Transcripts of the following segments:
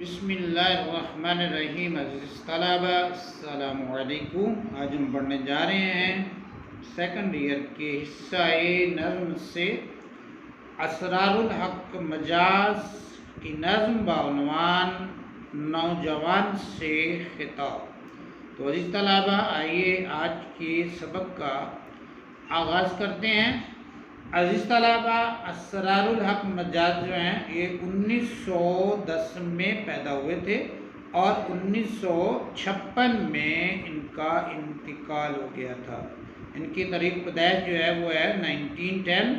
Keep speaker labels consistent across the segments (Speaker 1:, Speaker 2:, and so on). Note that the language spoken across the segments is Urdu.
Speaker 1: بسم اللہ الرحمن الرحیم۔ عزیز طلبہ السلام علیکم۔ آج ہم پڑھنے جا رہے ہیں سیکنڈ ایئر کے حصہ نظم سے اسرار الحق مجاز کی نظم بعنوان نوجوان سے خطاب۔ تو عزیز طلبہ آئیے آج کے سبق کا آغاز کرتے ہیں۔ عزیز طلبہ اسرار الحق مجاز جو ہیں یہ 1910 میں پیدا ہوئے تھے اور 1956 میں ان کا انتقال ہو گیا تھا۔ ان کی تاریخ پیدائش جو ہے وہ ہے 1910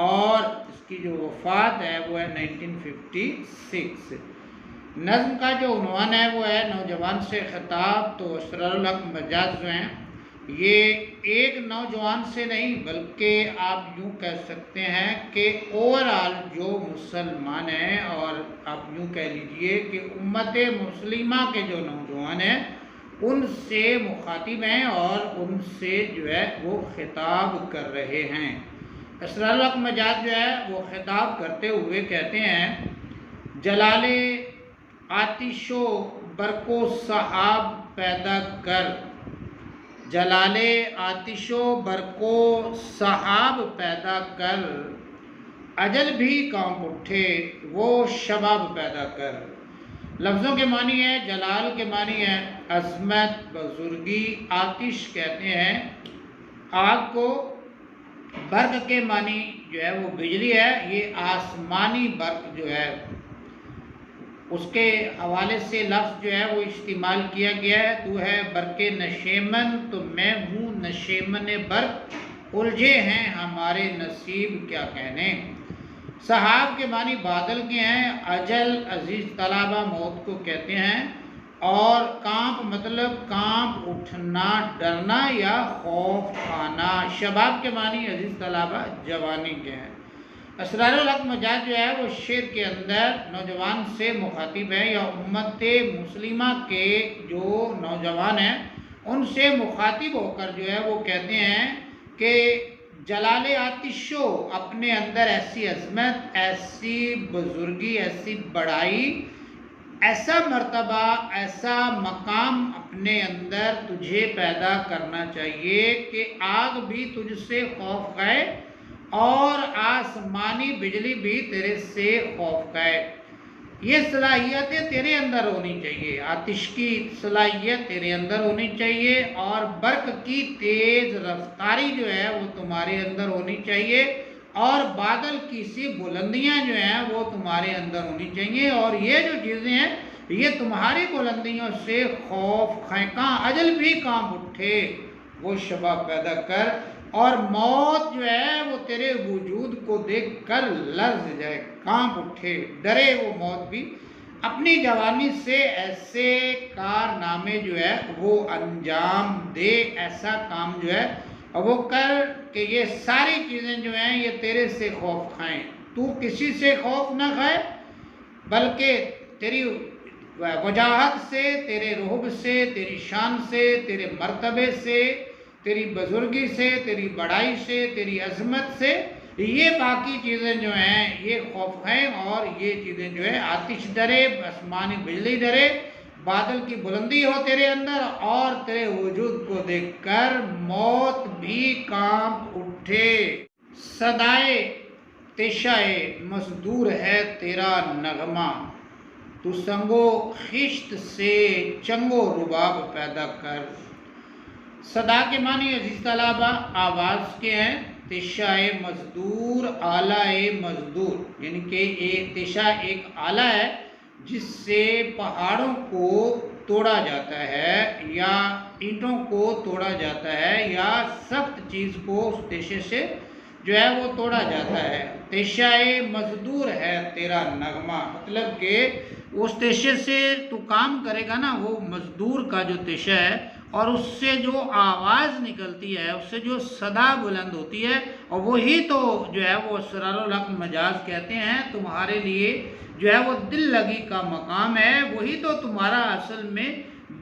Speaker 1: اور اس کی جو وفات ہے وہ ہے 1956۔ نظم کا جو عنوان ہے وہ ہے نوجوان سے خطاب۔ تو اسرار الحق مجاز جو ہیں یہ ایک نوجوان سے نہیں بلکہ آپ یوں کہہ سکتے ہیں کہ اوورآل جو مسلمان ہیں، اور آپ یوں کہہ لیجئے کہ امت مسلمہ کے جو نوجوان ہیں ان سے مخاطب ہیں اور ان سے جو ہے وہ خطاب کر رہے ہیں۔ اسرار الحق مجاز جو ہے وہ خطاب کرتے ہوئے کہتے ہیں: جلال آتش و برق و سحاب پیدا کر، جلال آتش و برق و سحاب پیدا کر، اجل بھی کانپ اٹھے وہ شباب پیدا کر۔ لفظوں کے معنی ہے، جلال کے معنی ہے عظمت، بزرگی، آتش کہتے ہیں آگ کو، برق کے معنی جو ہے وہ بجلی ہے، یہ آسمانی برق جو ہے اس کے حوالے سے لفظ جو ہے وہ استعمال کیا گیا ہے۔ تو ہے برق نشیمن تو میں ہوں نشیمن برق، الجھے ہیں ہمارے نصیب کیا کہنے۔ سحاب کے معنی بادل کے ہیں، اجل عزیز طلبہ موت کو کہتے ہیں، اور کانپ مطلب کانپ اٹھنا، ڈرنا یا خوف کھانا۔ شباب کے معنی عزیز طلبہ جوانی کے ہیں۔ اسرار الحق مجاز جو ہے وہ شعر کے اندر نوجوان سے مخاطب ہے یا امت مسلمہ کے جو نوجوان ہیں ان سے مخاطب ہو کر جو ہے وہ کہتے ہیں کہ جلال آتشو، اپنے اندر ایسی عظمت، ایسی بزرگی، ایسی بڑائی، ایسا مرتبہ، ایسا مقام اپنے اندر تجھے پیدا کرنا چاہیے کہ آگ بھی تجھ سے خوف کھائے اور آسمانی بجلی بھی تیرے سے خوف کھائے۔ یہ صلاحیتیں تیرے اندر ہونی چاہیے، آتش کی صلاحیت تیرے اندر ہونی چاہیے اور برق کی تیز رفتاری جو ہے وہ تمہارے اندر ہونی چاہیے، اور بادل کی سی بلندیاں جو ہیں وہ تمہارے اندر ہونی چاہیے، اور یہ جو چیزیں ہیں یہ تمہاری بلندیوں سے خوف کھائیں۔ کہاں اجل بھی کانپ اٹھے وہ شباب پیدا کر، اور موت جو ہے وہ تیرے وجود کو دیکھ کر لرز جائے، کانپ اٹھے، ڈرے وہ موت بھی، اپنی جوانی سے ایسے کارنامے جو ہے وہ انجام دے، ایسا کام جو ہے وہ کر کہ یہ ساری چیزیں جو ہیں یہ تیرے سے خوف کھائیں۔ تو کسی سے خوف نہ کھائے بلکہ تیری وجاہت سے، تیرے رعب سے، تیری شان سے، تیرے مرتبے سے، تیری بزرگی سے، تیری بڑائی سے، تیری عظمت سے، یہ باقی چیزیں جو ہیں یہ خوف کھائیں، اور یہ چیزیں جو ہے آتش ڈرے، آسمانی بجلی ڈرے، بادل کی بلندی ہو تیرے اندر، اور تیرے وجود کو دیکھ کر موت بھی کانپ اٹھے۔ صدائے تیشائے مزدور ہے تیرا نغمہ، تو سنگ و خشت سے چنگ و رباب پیدا کر۔ صدا کے معنی عزیز طلبہ آواز کے ہیں، تیشائے مزدور، آلہ مزدور، یعنی کہ تیشا ایک آلہ ہے جس سے پہاڑوں کو توڑا جاتا ہے یا اینٹوں کو توڑا جاتا ہے یا سخت چیز کو اس تیشے سے جو ہے وہ توڑا جاتا ہے۔ تیشائے مزدور ہے تیرا نغمہ، مطلب کہ اس تیشے سے تو کام کرے گا نا، وہ مزدور کا جو تیشہ ہے اور اس سے جو آواز نکلتی ہے، اس سے جو صدا بلند ہوتی ہے، اور وہی تو جو ہے وہ اسرار الحق مجاز کہتے ہیں تمہارے لیے جو ہے وہ دل لگی کا مقام ہے، وہی تو تمہارا اصل میں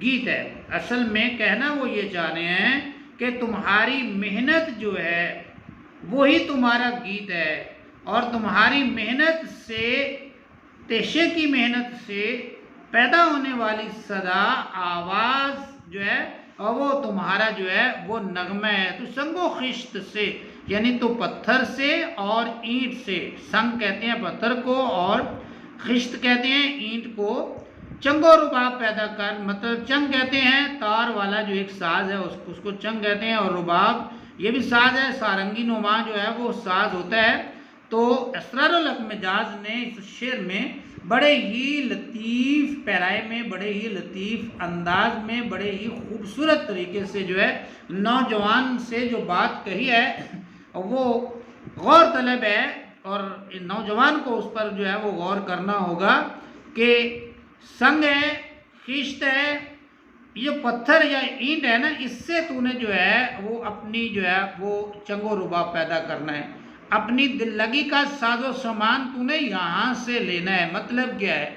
Speaker 1: گیت ہے۔ اصل میں کہنا وہ یہ چاہ رہے ہیں کہ تمہاری محنت جو ہے وہی تمہارا گیت ہے، اور تمہاری محنت سے، تیشے کی محنت سے پیدا ہونے والی صدا آواز جو ہے اور وہ تمہارا جو ہے وہ نغمہ ہے۔ تو سنگ و خشت سے یعنی تو پتھر سے اور اینٹ سے، سنگ کہتے ہیں پتھر کو اور خشت کہتے ہیں اینٹ کو، چنگ و رباب پیدا کر، مطلب چنگ کہتے ہیں تار والا جو ایک ساز ہے اس کو چنگ کہتے ہیں، اور رباب یہ بھی ساز ہے، سارنگی نما جو ہے وہ ساز ہوتا ہے۔ تو اسرار الحکمجاز نے اس شعر میں بڑے ہی لطیف پیرائے میں، بڑے ہی لطیف انداز میں، بڑے ہی خوبصورت طریقے سے جو ہے نوجوان سے جو بات کہی ہے وہ غور طلب ہے، اور نوجوان کو اس پر جو ہے وہ غور کرنا ہوگا کہ سنگ ہے، خشت ہے، یہ پتھر یا اینٹ ہے نا، اس سے تو نے جو ہے وہ اپنی جو ہے وہ چنگ و رباب پیدا کرنا ہے، اپنی دل لگی کا ساز و سامان تو نے یہاں سے لینا ہے۔ مطلب کیا ہے؟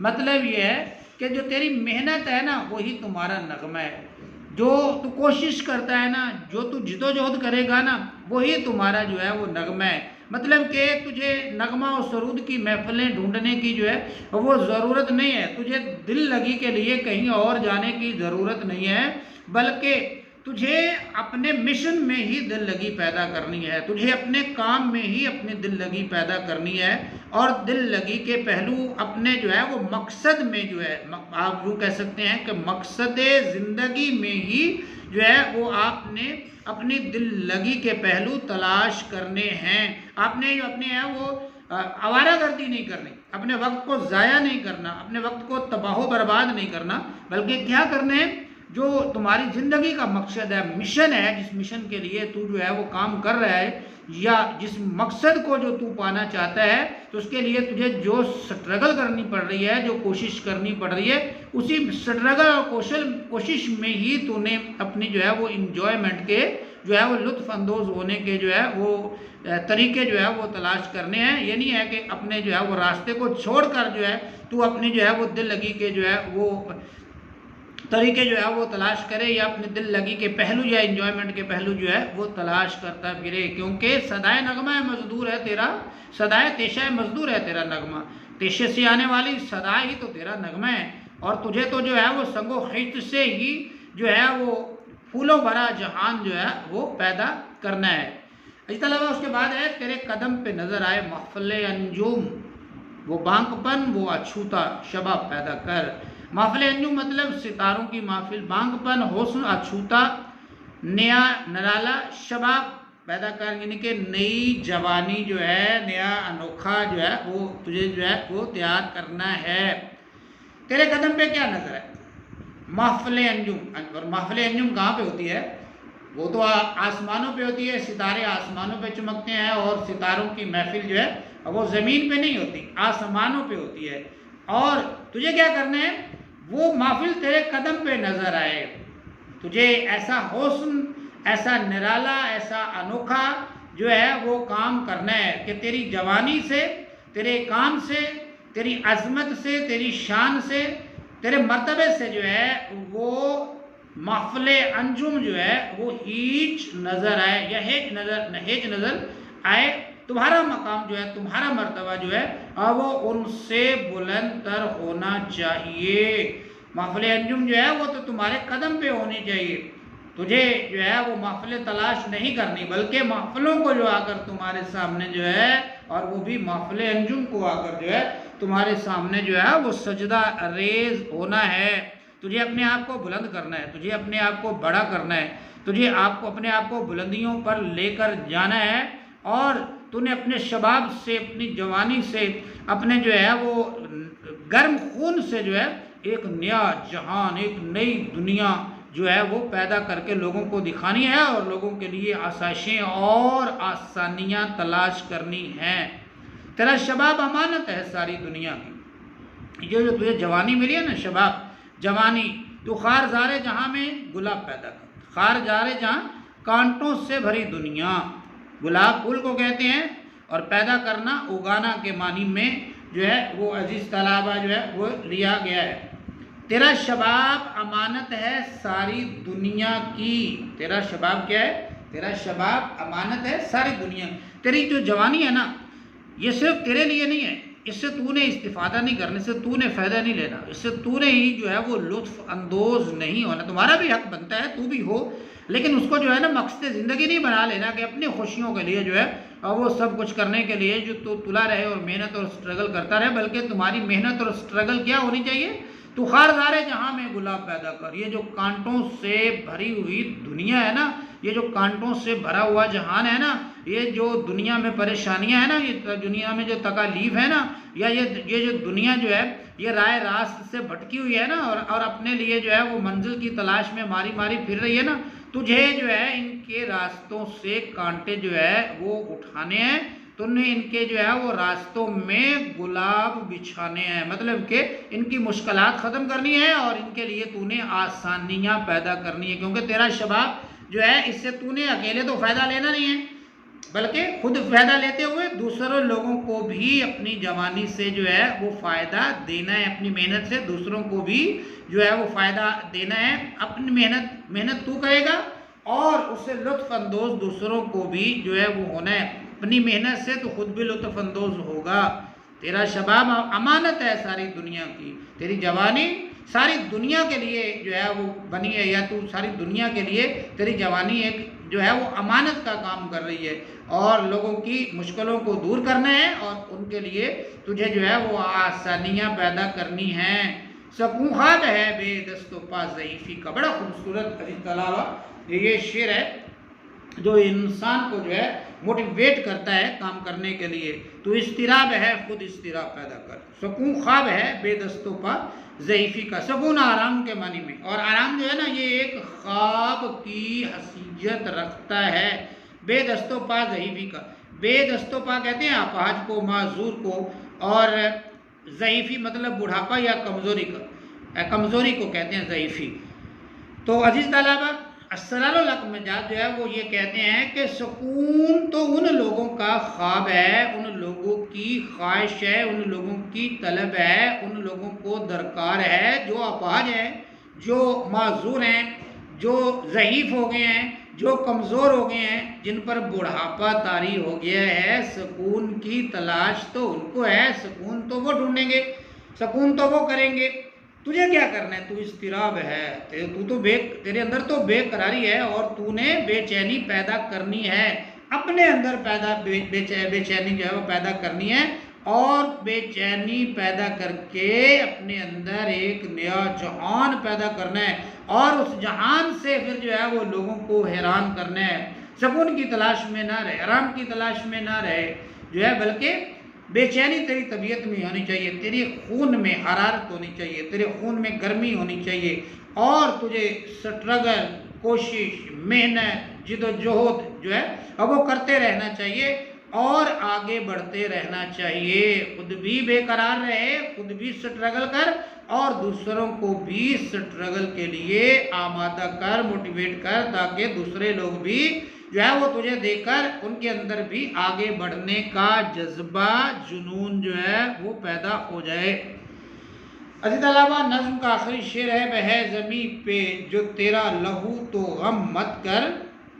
Speaker 1: مطلب یہ ہے کہ جو تیری محنت ہے نا وہی تمہارا نغمہ ہے، جو تو کوشش کرتا ہے نا، جو تو جد و جہد کرے گا نا وہی تمہارا جو ہے وہ نغمہ ہے۔ مطلب کہ تجھے نغمہ و سرود کی محفلیں ڈھونڈنے کی جو ہے وہ ضرورت نہیں ہے، تجھے دل لگی کے لیے کہیں اور جانے کی ضرورت نہیں ہے، بلکہ تجھے اپنے مشن میں ہی دل لگی پیدا کرنی ہے، تجھے اپنے کام میں ہی اپنی دل لگی پیدا کرنی ہے، اور دل لگی کے پہلو اپنے جو ہے وہ مقصد میں جو ہے، آپ یوں کہہ سکتے ہیں کہ مقصد زندگی میں ہی جو ہے وہ آپ نے اپنی دل لگی کے پہلو تلاش کرنے ہیں۔ آپ نے جو اپنے ہیں وہ آوارہ گردی نہیں کرنی، اپنے وقت کو ضائع نہیں کرنا، اپنے وقت کو تباہ و برباد نہیں کرنا، بلکہ کیا کرنے جو تمہاری زندگی کا مقصد ہے، مشن ہے، جس مشن کے لیے تو جو ہے وہ کام کر رہا ہے، یا جس مقصد کو جو تو پانا چاہتا ہے، تو اس کے لیے تجھے جو سٹرگل کرنی پڑ رہی ہے، جو کوشش کرنی پڑ رہی ہے، اسی سٹرگل اور کوشش میں ہی تو نے اپنی جو ہے وہ انجوائمنٹ کے جو ہے وہ لطف اندوز ہونے کے جو ہے وہ طریقے جو ہے وہ تلاش کرنے ہیں۔ یہ نہیں ہے کہ اپنے جو ہے وہ راستے کو چھوڑ کر جو ہے تو اپنی جو ہے وہ دل لگی کے جو ہے وہ طریقے جو ہے وہ تلاش کرے، یا اپنے دل لگی کے پہلو یا انجوائمنٹ کے پہلو جو ہے وہ تلاش کرتا پھرے، کیونکہ صدائے نغمہ مزدور ہے تیرا، صدائے تیشہ مزدور ہے تیرا نغمہ، تیشے سے آنے والی صدا ہی تو تیرا نغمہ ہے، اور تجھے تو جو ہے وہ سنگ و خشت سے ہی جو ہے وہ پھولوں بھرا جہان جو ہے وہ پیدا کرنا ہے۔ اس طلبہ اس کے بعد ہے تیرے قدم پہ نظر آئے محفل انجم، وہ بانک پن وہ اچھوتا شباب پیدا کر۔ محفل انجم مطلب ستاروں کی محفل، بانک پن حسن اچھوتا، نیا نرالا شباب پیدا کر، یعنی کہ نئی جوانی جو ہے، نیا انوکھا جو ہے وہ تجھے جو ہے وہ تیار کرنا ہے۔ تیرے قدم پہ کیا نظر ہے؟ محفل انجم، اور محفل انجم کہاں پہ ہوتی ہے؟ وہ تو آسمانوں پہ ہوتی ہے، ستارے آسمانوں پہ چمکتے ہیں، اور ستاروں کی محفل جو ہے وہ زمین پہ نہیں ہوتی، آسمانوں پہ ہوتی ہے، اور تجھے کیا کرنا ہے؟ وہ محفل تیرے قدم پہ نظر آئے، تجھے ایسا حسن، ایسا نرالا، ایسا انوکھا جو ہے وہ کام کرنا ہے کہ تیری جوانی سے، تیرے کام سے، تیری عظمت سے، تیری شان سے، تیرے مرتبے سے جو ہے وہ محفل انجم جو ہے وہ ہیچ نظر آئے، یا ہیچ نظر آئے، تمہارا مقام جو ہے، تمہارا مرتبہ جو ہے وہ ان سے بلند تر ہونا چاہیے۔ محفل انجم جو ہے وہ تو تمہارے قدم پہ ہونی چاہیے، تجھے جو ہے وہ محفل تلاش نہیں کرنی، بلکہ محفلوں کو جو آ کر تمہارے سامنے جو ہے، اور وہ بھی محفل انجم کو آ کر جو ہے تمہارے سامنے جو ہے وہ سجدہ ریز ہونا ہے۔ تجھے اپنے آپ کو بلند کرنا ہے، تجھے اپنے آپ کو بڑا کرنا ہے، تجھے اپنے آپ کو بلندیوں پر لے کر جانا ہے، اور تو نے اپنے شباب سے، اپنی جوانی سے، اپنے جو ہے وہ گرم خون سے جو ہے ایک نیا جہان، ایک نئی دنیا جو ہے وہ پیدا کر کے لوگوں کو دکھانی ہے، اور لوگوں کے لیے آسائشیں اور آسانیاں تلاش کرنی ہیں۔ تیرا شباب امانت ہے ساری دنیا کی، جو تجھے جوانی ملی ہے نا، شباب جوانی، تو خار زارے جہاں میں گلاب پیدا کر، خار زارے جہاں کانٹوں سے بھری دنیا، گلاب پھول کو کہتے ہیں، اور پیدا کرنا اگانا کے معنی میں جو ہے وہ عزیز طلبہ جو ہے وہ لیا گیا ہے۔ تیرا شباب امانت ہے ساری دنیا کی، تیرا شباب کیا ہے؟ تیرا شباب امانت ہے ساری دنیا۔ تیری جو جوانی ہے نا، یہ صرف تیرے لیے نہیں ہے، اس سے تو نے استفادہ نہیں کرنے سے تو نے فائدہ نہیں لینا، اس سے تو نے ہی جو ہے وہ لطف اندوز نہیں ہونا۔ تمہارا بھی حق بنتا ہے تو بھی ہو، لیکن اس کو جو ہے نا مقصد زندگی نہیں بنا لینا کہ اپنی خوشیوں کے لیے جو ہے وہ سب کچھ کرنے کے لیے جو تو تلا رہے اور محنت اور سٹرگل کرتا رہے، بلکہ تمہاری محنت اور سٹرگل کیا ہونی چاہیے؟ تو خارزار جہاں میں گلاب پیدا کر۔ یہ جو کانٹوں سے بھری ہوئی دنیا ہے نا، یہ جو کانٹوں سے بھرا ہوا جہان ہے نا، یہ جو دنیا میں پریشانیاں ہیں نا، یہ دنیا میں جو تکالیف ہے نا، یا یہ جو دنیا جو ہے یہ رائے راست سے بھٹکی ہوئی ہے نا، اور اپنے لیے جو ہے وہ منزل کی تلاش میں ماری ماری پھر رہی ہے نا، تجھے جو ہے ان کے راستوں سے کانٹے جو ہے وہ اٹھانے ہیں، تم نے ان کے جو ہے وہ راستوں میں گلاب بچھانے ہیں، مطلب کہ ان کی مشکلات ختم کرنی ہے اور ان کے لیے تو نے آسانیاں پیدا کرنی ہے، کیونکہ تیرا شباب جو ہے اس سے تو نے اکیلے تو فائدہ لینا نہیں ہے، بلکہ خود فائدہ لیتے ہوئے دوسروں لوگوں کو بھی اپنی جوانی سے جو ہے وہ فائدہ دینا ہے، اپنی محنت سے دوسروں کو بھی جو ہے وہ فائدہ دینا ہے۔ اپنی محنت تو کرے گا اور اس سے لطف اندوز دوسروں کو بھی جو ہے وہ ہونا ہے، اپنی محنت سے تو خود بھی لطف اندوز ہوگا۔ تیرا شباب امانت ہے ساری دنیا کی، تیری جوانی ساری دنیا کے لیے جو ہے وہ بنی ہے، یا تو ساری دنیا کے لیے تیری جوانی ایک جو ہے وہ امانت کا کام کر رہی ہے، اور لوگوں کی مشکلوں کو دور کرنا ہے اور ان کے لیے تجھے جو ہے وہ آسانیاں پیدا کرنی ہیں۔ سکون خواب ہے بے دست و پا ضعیفی کا، بڑا خوبصورت عزیز طلبہ یہ شعر ہے جو انسان کو جو ہے موٹیویٹ کرتا ہے کام کرنے کے لیے۔ تو اضطراب ہے خود اضطراب پیدا کر، سکون خواب ہے بے دست و پا ضعیفی کا، سکون آرام کے معنی میں، اور آرام جو ہے نا یہ ایک خواب کی حیثیت رکھتا ہے، بے دست و پا ضعیفی کا۔ بے دست و پا کہتے ہیں اپاہج کو، معذور کو، اور ضعیفی مطلب بڑھاپا یا کمزوری کو کہتے ہیں ضعیفی۔ تو عزیز طلبہ اسرار الحکمت جو ہے وہ یہ کہتے ہیں کہ سکون تو ان لوگوں کا خواب ہے، ان لوگوں کی خواہش ہے، ان لوگوں کی طلب ہے، ان لوگوں کو درکار ہے جو اپاہج ہیں، جو معذور ہیں، جو ضعیف ہو گئے ہیں، جو کمزور ہو گئے ہیں، جن پر بڑھاپا طاری ہو گیا ہے۔ سکون کی تلاش تو ان کو ہے، سکون تو وہ ڈھونڈیں گے، سکون تو وہ کریں گے۔ تجھے کیا کرنا ہے؟ تو اضطراب ہے، تیرے اندر تو بے قراری ہے اور تو نے بے چینی پیدا کرنی ہے، اپنے اندر بے چینی جو ہے وہ پیدا کرنی ہے، اور بے چینی پیدا کر کے اپنے اندر ایک نیا جہان پیدا کرنا ہے، اور اس جہان سے پھر جو ہے وہ لوگوں کو حیران کرنا ہے۔ سکون کی تلاش میں نہ رہے، آرام کی تلاش میں نہ رہے جو ہے، بلکہ بے چینی تیری طبیعت میں ہونی چاہیے، تیری خون میں حرارت ہونی چاہیے، تیرے خون میں گرمی ہونی چاہیے، اور تجھے سٹرگل، کوشش، محنت، جد و جہد جو ہے اب وہ کرتے رہنا چاہیے اور آگے بڑھتے رہنا چاہیے۔ خود بھی بے قرار رہے، خود بھی سٹرگل کر، اور دوسروں کو بھی سٹرگل کے لیے آمادہ کر، موٹیویٹ کر، تاکہ دوسرے لوگ بھی جو ہے وہ تجھے دیکھ کر ان کے اندر بھی آگے بڑھنے کا جذبہ، جنون جو ہے وہ پیدا ہو جائے۔ عزیز طلبہ نظم کا آخری شعر ہے، بہے زمیں پہ جو تیرا لہو تو غم مت کر،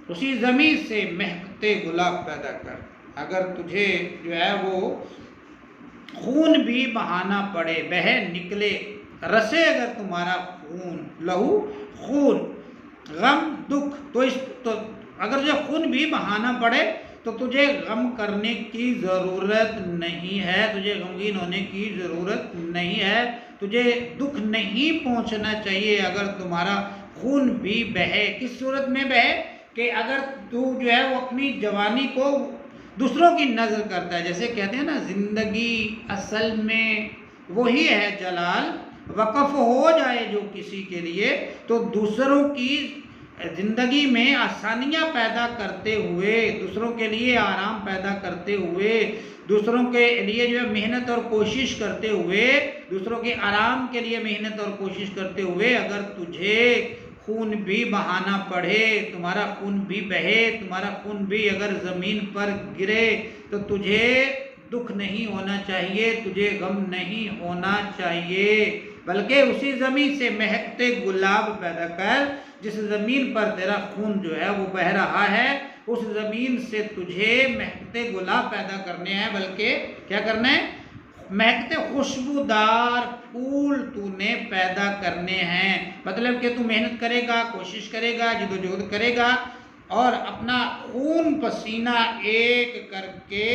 Speaker 1: اسی زمیں سے مہکتے گلاب پیدا کر۔ اگر تجھے جو ہے وہ خون بھی بہانا پڑے، بہے نکلے رسے اگر تمہارا خون، لہو خون، غم دکھ، تو اگر جو خون بھی بہانا پڑے تو تجھے غم کرنے کی ضرورت نہیں ہے، تجھے غمگین ہونے کی ضرورت نہیں ہے، تجھے دکھ نہیں پہنچنا چاہیے اگر تمہارا خون بھی بہے۔ کس صورت میں بہے؟ کہ اگر تو جو ہے وہ اپنی جوانی کو دوسروں کی نظر کرتا ہے، جیسے کہتے ہیں نا زندگی اصل میں وہی ہے جلال، وقف ہو جائے جو کسی کے لیے، تو دوسروں کی زندگی میں آسانیاں پیدا کرتے ہوئے، دوسروں کے لیے آرام پیدا کرتے ہوئے، دوسروں کے لیے جو ہے محنت اور کوشش کرتے ہوئے، دوسروں کے آرام کے لیے محنت اور کوشش کرتے ہوئے اگر تجھے خون بھی بہانا پڑے، تمہارا خون بھی بہے، تمہارا خون بھی اگر زمین پر گرے، تو تجھے دکھ نہیں ہونا چاہیے، تجھے غم نہیں ہونا چاہیے، بلکہ اسی زمین سے مہکتے گلاب پیدا کر، جس زمین پر تیرا خون جو ہے وہ بہہ رہا ہے، اس زمین سے تجھے مہکتے گلاب پیدا کرنے ہیں، بلکہ کیا کرنا ہے؟ مہکتے خوشبودار پھول تو نے پیدا کرنے ہیں، مطلب کہ تو محنت کرے گا، کوشش کرے گا، جدوجہد کرے گا اور اپنا خون پسینہ ایک کر کے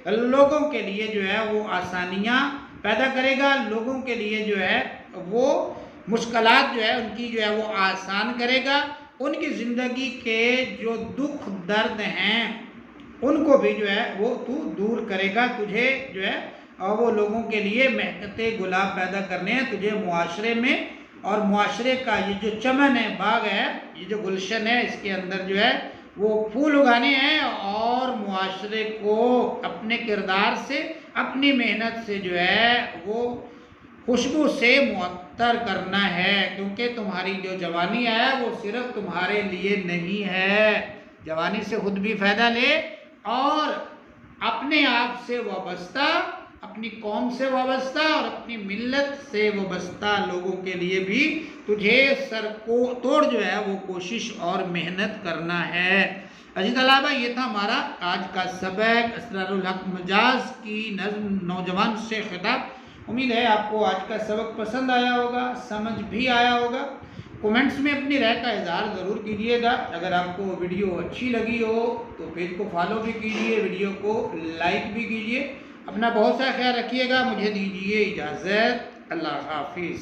Speaker 1: لوگوں کے لیے جو ہے وہ آسانیاں پیدا کرے گا، لوگوں کے لیے جو ہے وہ مشکلات جو ہے ان کی جو ہے وہ آسان کرے گا، ان کی زندگی کے جو دکھ درد ہیں ان کو بھی جو ہے وہ تو دور کرے گا، تجھے جو ہے وہ لوگوں کے لیے مہکتے گلاب پیدا کرنے ہیں، تجھے معاشرے میں اور معاشرے کا یہ جو چمن ہے، باغ ہے، یہ جو گلشن ہے، اس کے اندر جو ہے وہ پھول اگانے ہیں اور معاشرے کو اپنے کردار سے، اپنی محنت سے جو ہے وہ خوشبو سے معطر کرنا ہے، کیونکہ تمہاری جو جوانی ہے وہ صرف تمہارے لیے نہیں ہے، جوانی سے خود بھی فائدہ لے اور اپنے آپ سے وابستہ، اپنی قوم سے وابستہ اور اپنی ملت سے وابستہ لوگوں کے لیے بھی تجھے سر کو توڑ جو ہے وہ کوشش اور محنت کرنا ہے۔ عزیز طلبہ، یہ تھا ہمارا آج کا سبق، اسرار الحق مجاز کی نظم نوجوان سے خطاب۔ امید ہے آپ کو آج کا سبق پسند آیا ہوگا، سمجھ بھی آیا ہوگا۔ کومنٹس میں اپنی رائے کا اظہار ضرور کیجیے گا۔ اگر آپ کو ویڈیو اچھی لگی ہو تو پیج کو فالو بھی کیجیے، ویڈیو کو لائک بھی کیجیے۔ اپنا بہت سا خیال رکھیے گا، مجھے دیجیے اجازت، اللہ حافظ۔